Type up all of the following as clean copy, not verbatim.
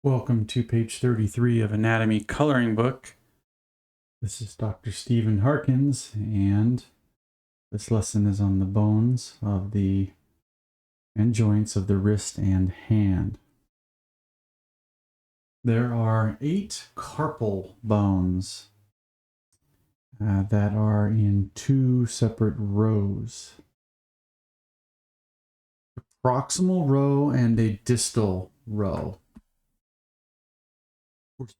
Welcome to page 33 of Anatomy Coloring Book. This is Dr. Stephen Harkins, and this lesson is on the bones of the and joints of the wrist and hand. There are 8 carpal bones that are in 2 separate rows. A proximal row and a distal row.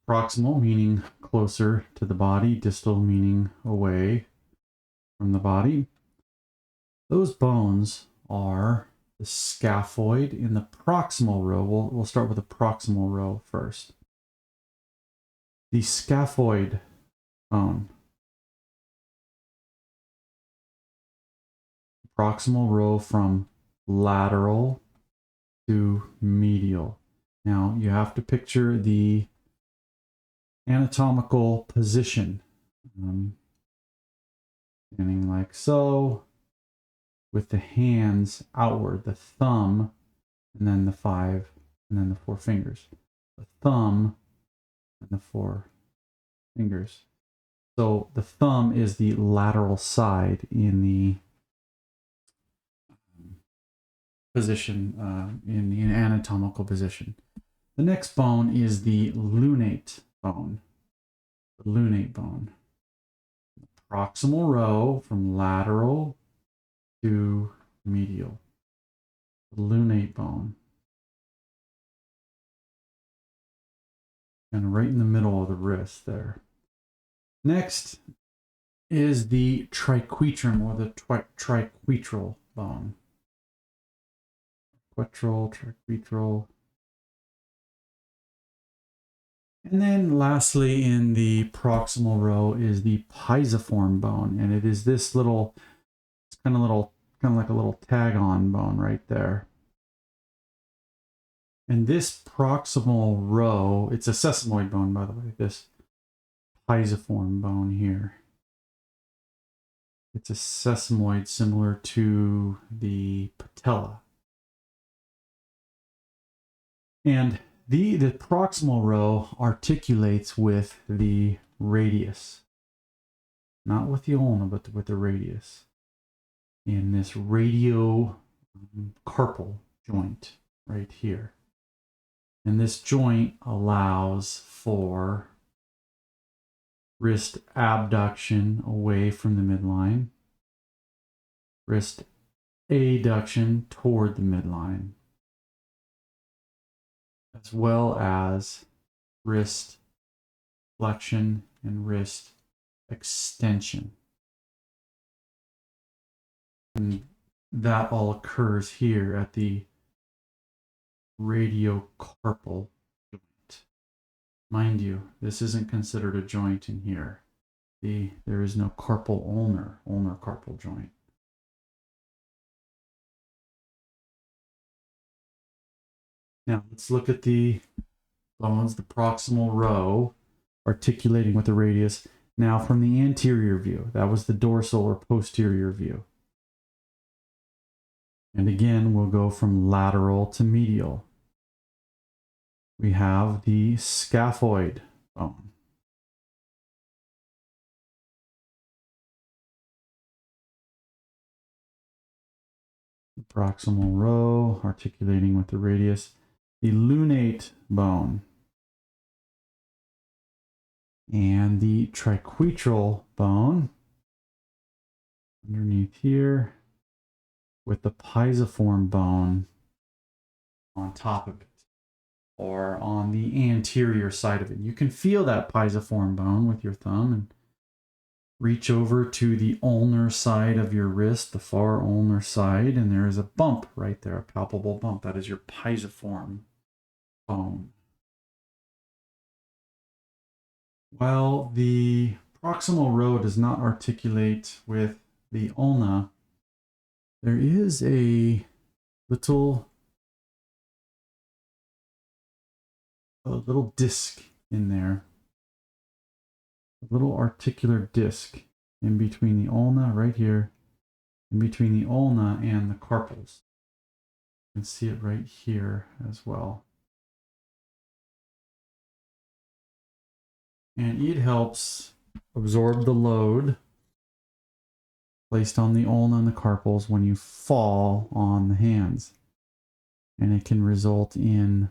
Proximal meaning closer to the body, distal meaning away from the body. Those bones are the scaphoid in the proximal row. We'll start with the proximal row first. The scaphoid bone. Proximal row from lateral to medial. Now you have to picture the anatomical position. Standing like so, with the hands outward, the thumb, and then the 5, and then the 4 fingers. The thumb and the 4 fingers. So the thumb is the lateral side in the position, in the anatomical position. The next bone is the lunate bone. The lunate bone. The proximal row from lateral to medial. The lunate bone. And right in the middle of the wrist there. Next is the triquetrum, or the triquetral bone. Triquetral. And then lastly in the proximal row is the pisiform bone, and it is this little, it's kind of like a little tag-on bone right there. And this proximal row, it's a sesamoid bone, by the way, this pisiform bone here. It's a sesamoid similar to the patella. And the proximal row articulates with the radius. Not with the ulna, but with the radius. In this radiocarpal joint right here. And this joint allows for wrist abduction away from the midline, wrist adduction toward the midline, as well as wrist flexion and wrist extension. And that all occurs here at the radiocarpal joint. Mind you, this isn't considered a joint in here. There is no carpal ulnar carpal joint. Now let's look at the bones, the proximal row, articulating with the radius. Now from the anterior view, that was the dorsal or posterior view. And again, we'll go from lateral to medial. We have the scaphoid bone. The proximal row, articulating with the radius. The lunate bone. And the triquetral bone underneath here with the pisiform bone on top of it, or on the anterior side of it. You can feel that pisiform bone with your thumb and reach over to the ulnar side of your wrist, the far ulnar side, and there is a bump right there, a palpable bump. That is your pisiform bone. While the proximal row does not articulate with the ulna, there is a little disc in there, a little articular disc in between the ulna right here, in between the ulna and the carpals. You can see it right here as well. And it helps absorb the load placed on the ulna and the carpals when you fall on the hands. And it can result in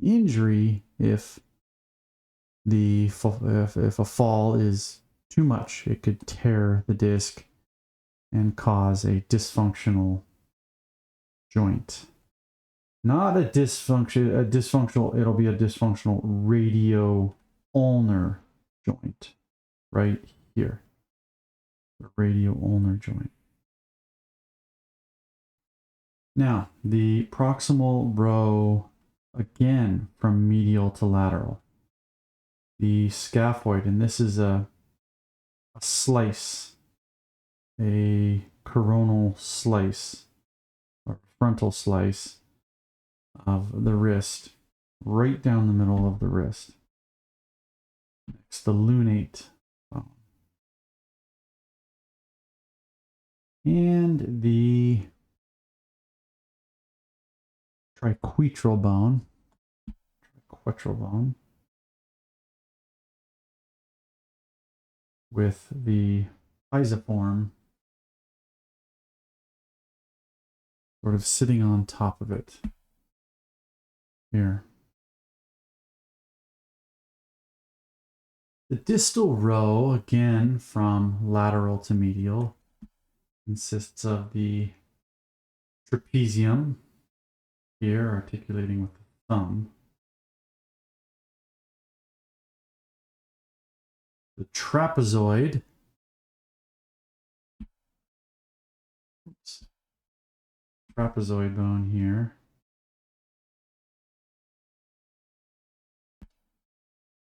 injury if if a fall is too much. It could tear the disc and cause a dysfunctional joint. Not a dysfunctional, it'll be a dysfunctional radio-ulnar joint right here. The radio-ulnar joint. Now, the proximal row, again, from medial to lateral. The scaphoid, and this is a slice, a coronal slice, or frontal slice of the wrist, right down the middle of the wrist. Next, the lunate bone. And the triquetral bone. With the pisiform sort of sitting on top of it. Here. The distal row, again from lateral to medial, consists of the trapezium, here articulating with the thumb, the trapezoid, trapezoid bone here,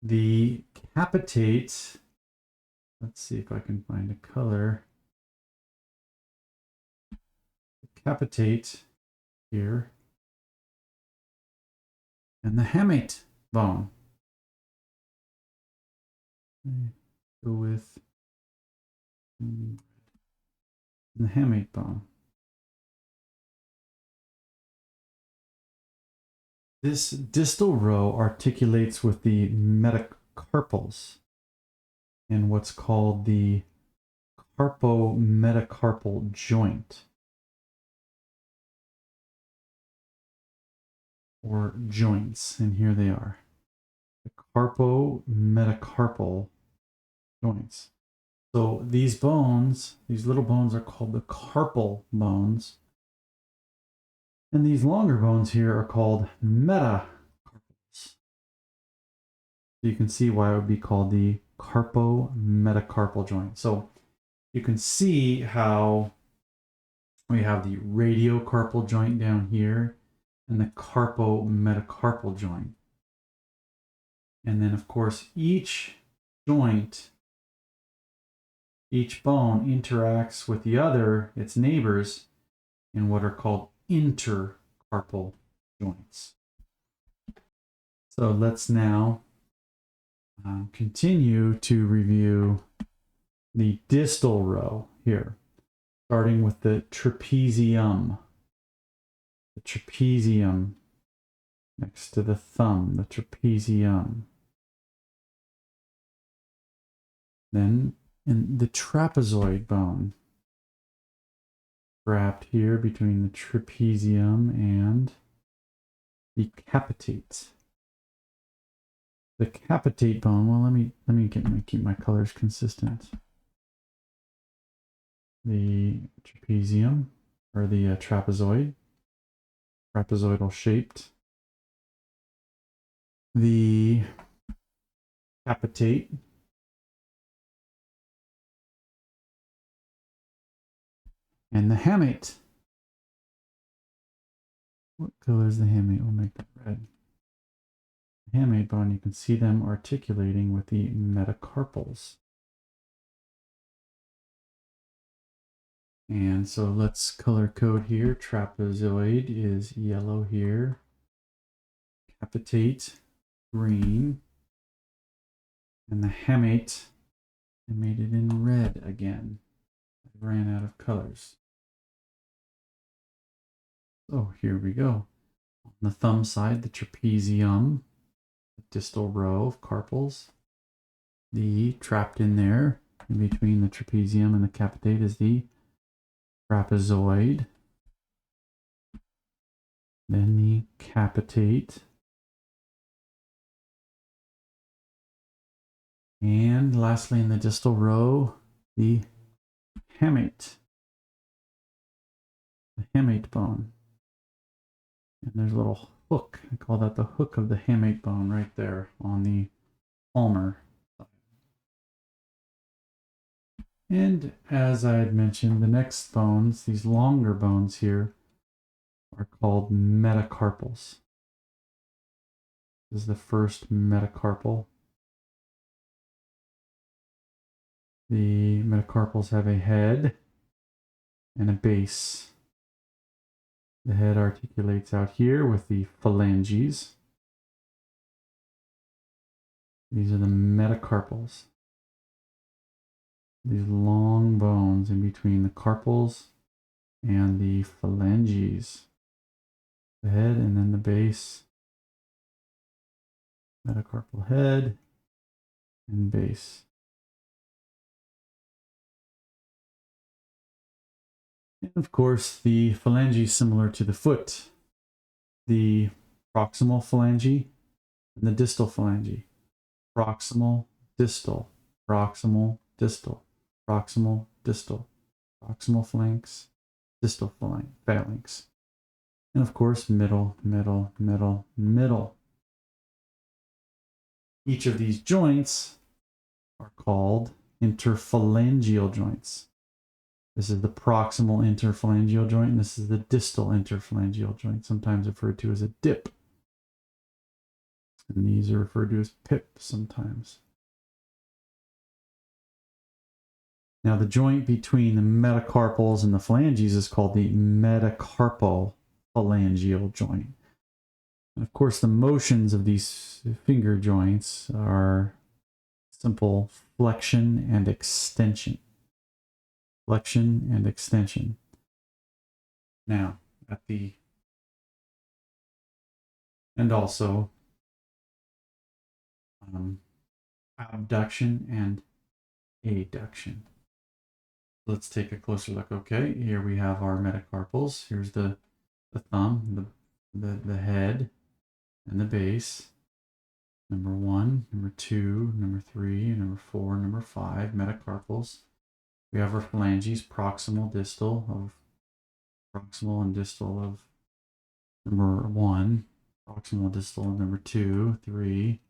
the capitate, let's see if I can find a color, the capitate here, and the hamate bone. Go with the hamate bone. This distal row articulates with the metacarpals and what's called the carpo-metacarpal joint, or joints, and here they are. The carpo-metacarpal joints. So these bones, these little bones, are called the carpal bones. And these longer bones here are called metacarpals. So you can see why it would be called the carpo-metacarpal joint. So you can see how we have the radiocarpal joint down here and the carpo-metacarpal joint. And then, of course, each joint, each bone interacts with the other, its neighbors, in what are called intercarpal joints. So let's now continue to review the distal row here, starting with the trapezium. The trapezium next to the thumb, the trapezium. Then in the trapezoid bone, wrapped here between the trapezium and the capitate. The capitate bone, well, let me keep my colors consistent. The trapezium, or the trapezoid, trapezoidal shaped. The capitate, and the hamate. What color is the hamate? We'll make that red. The hamate bone, you can see them articulating with the metacarpals. And so let's color code here. Trapezoid is yellow here. Capitate, green. And the hamate, I made it in red again. I ran out of colors. So here we go. On the thumb side, the trapezium, the distal row of carpals. the trapped in there, in between the trapezium and the capitate, is the trapezoid. Then the capitate. And lastly, in the distal row, the hamate. The hamate bone. And there's a little hook. I call that the hook of the hamate bone right there on the ulnar. And as I had mentioned, the next bones, these longer bones here, are called metacarpals. This is the first metacarpal. The metacarpals have a head and a base. The head articulates out here with the phalanges. These are the metacarpals. These long bones in between the carpals and the phalanges. The head and then the base. Metacarpal head and base. And of course, the phalange is similar to the foot. The proximal phalange and the distal phalange. Proximal, distal, proximal, distal, proximal, distal, proximal phalanx, distal phalanx. And of course, middle, middle, middle, middle. Each of these joints are called interphalangeal joints. This is the proximal interphalangeal joint, and this is the distal interphalangeal joint, sometimes referred to as a dip. And these are referred to as pip sometimes. Now, the joint between the metacarpals and the phalanges is called the metacarpal phalangeal joint. And of course, the motions of these finger joints are simple flexion and extension. Flexion and extension. Now, and also abduction and adduction. Let's take a closer look. Okay, here we have our metacarpals. Here's the thumb, the head, and the base. Number 1, number 2, number 3, number 4, number 5, metacarpals. We have our phalanges, proximal, distal and distal of number 1, proximal, distal of number 2, 3,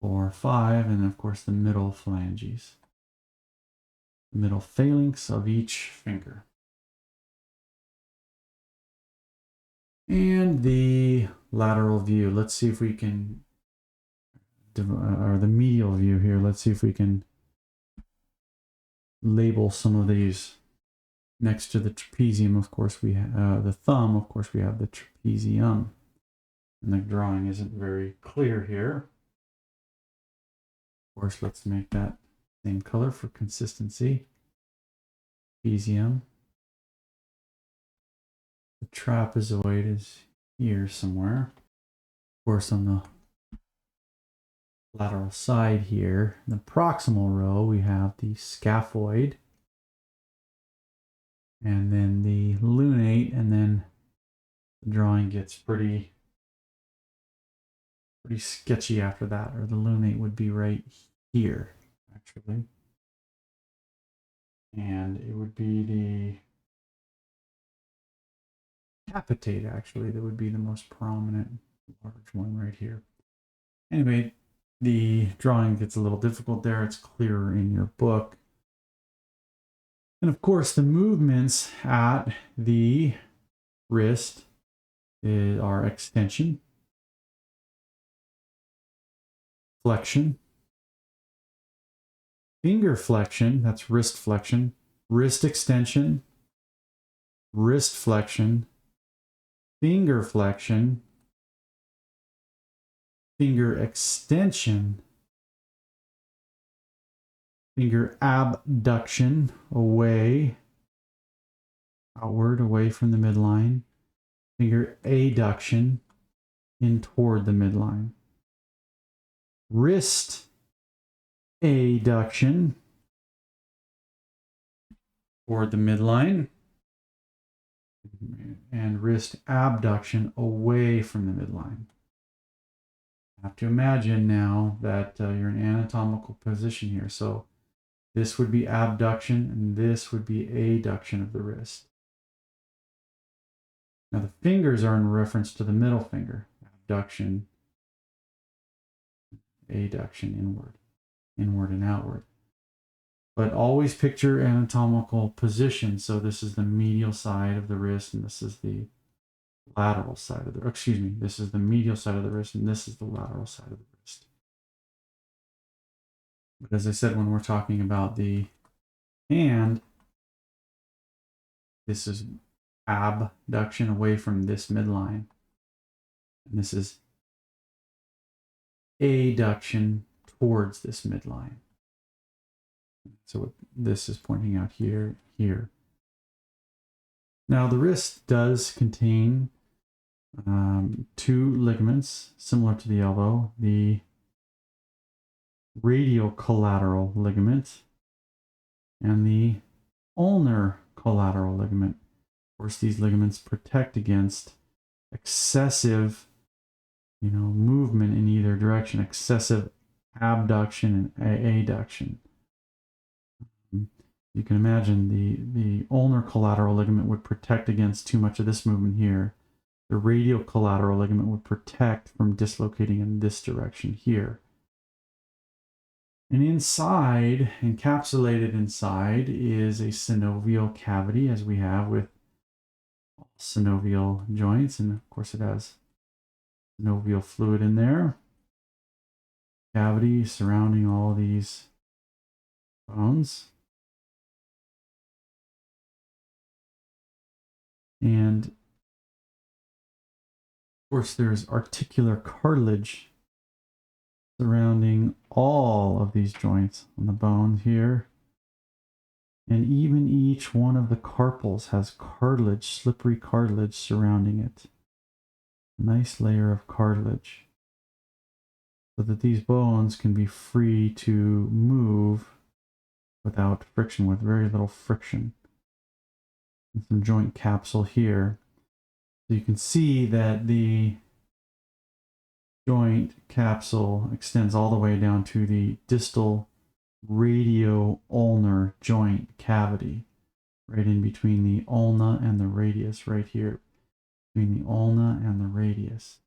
4, 5, and of course the middle phalanges. The middle phalanx of each finger. And the lateral view. Let's see if we can, or the medial view here. Let's see if we can label some of these. Next to the trapezium, of course, we have the thumb. Of course, we have the trapezium. And the drawing isn't very clear here. Of course, let's make that same color for consistency. Trapezium. The trapezoid is here somewhere. Of course, on the lateral side here, in the proximal row, we have the scaphoid. And then the lunate, and then the drawing gets pretty sketchy after that, or the lunate would be right here, actually. And it would be the capitate, actually, that would be the most prominent, large one right here. Anyway, the drawing gets a little difficult there. It's clearer in your book. And of course, the movements at the wrist are extension, flexion, finger flexion, that's wrist flexion, wrist extension, wrist flexion, finger flexion, finger extension, finger abduction, away, outward, away from the midline, finger adduction, in toward the midline, wrist adduction toward the midline, and wrist abduction away from the midline. You have to imagine now that you're in anatomical position here. So this would be abduction and this would be adduction of the wrist. Now the fingers are in reference to the middle finger. Abduction, adduction, inward and outward. But always picture anatomical position. So this is the medial side of the wrist and this is the lateral side of the, excuse me, this is the medial side of the wrist and this is the lateral side of the wrist. But as I said, when we're talking about the hand, this is abduction away from this midline. And this is adduction towards this midline. So what this is pointing out here. Now the wrist does contain two ligaments similar to the elbow. The radial collateral ligament and the ulnar collateral ligament. Of course, these ligaments protect against excessive, movement in either direction, excessive abduction and adduction. You can imagine the ulnar collateral ligament would protect against too much of this movement here. The radial collateral ligament would protect from dislocating in this direction here. And inside, encapsulated inside, is a synovial cavity, as we have with all synovial joints. And of course it has synovial fluid in there. Cavity surrounding all these bones. And of course there's articular cartilage surrounding all of these joints on the bone here. And even each one of the carpals has cartilage, slippery cartilage surrounding it. Nice layer of cartilage. So that these bones can be free to move without friction, with very little friction. And some joint capsule here. So you can see that the joint capsule extends all the way down to the distal radio-ulnar joint cavity, right in between the ulna and the radius, right here, between the ulna and the radius.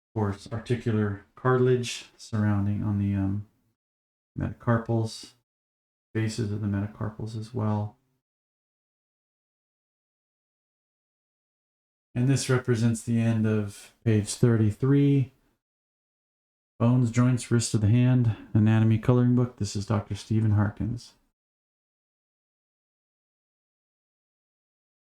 Of course, articular cartilage surrounding on the metacarpals, bases of the metacarpals as well. And this represents the end of page 33. Bones, Joints, Wrist of the Hand, Anatomy Coloring Book. This is Dr. Stephen Harkins.